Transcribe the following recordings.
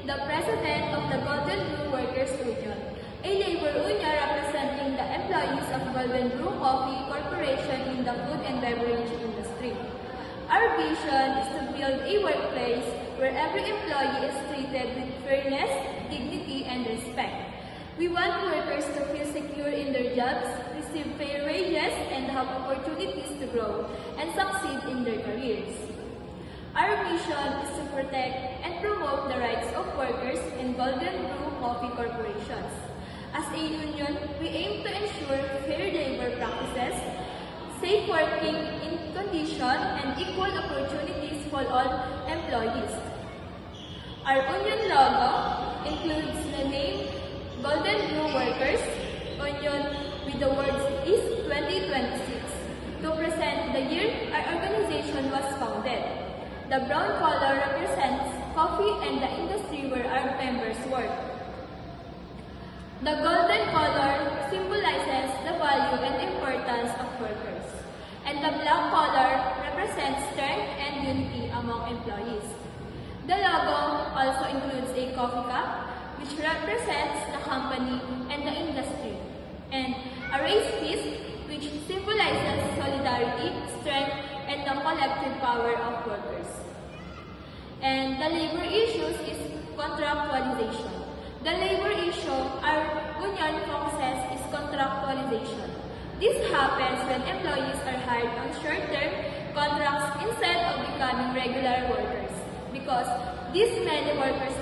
the President of the Golden Brew Workers Union, a labor union representing the employees of Golden Brew Coffee Corporation in the food and beverage industry. Our vision is to build a workplace where every employee is treated with fairness, dignity, and respect. We want workers to feel secure in their jobs, receive fair wages, and have opportunities to grow and succeed in their careers. Our mission is to protect and promote the rights of workers in Golden Brew Coffee Corporations. As a union, we aim to ensure fair labor practices, safe working condition, and equal opportunities for all employees. Our union logo includes the name Golden Brew Workers Union with the words East 2026 to present the year our organization was founded. The brown color represents coffee and the industry where our members work. The golden color symbolizes the value and importance of workers. And the black color represents strength and unity among employees. The logo also includes a coffee cup, which represents the company and the industry, and a raised fist, which symbolizes solidarity, strength, and the collective power of workers. And the labor issues is contractualization. The labor issue our union focuses is contractualization. This happens when employees are hired on short-term contracts instead of becoming regular workers, because these many workers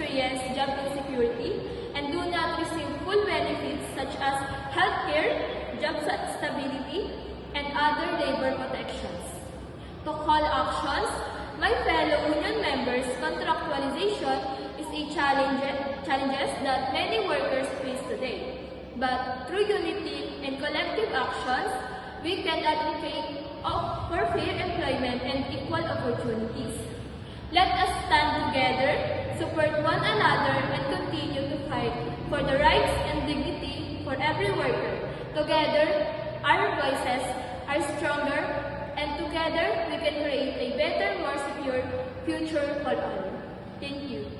experience job insecurity and do not receive full benefits such as healthcare, job stability, and other labor protections. To call actions, my fellow union members, contractualization is a challenges that many workers face today. But through unity and collective actions, we can advocate for fair employment and equal opportunities. Let us stand together, support one another, and continue to fight for the rights and dignity for every worker. Together, our voices are stronger, and together we can create a better, more secure future for all. Thank you.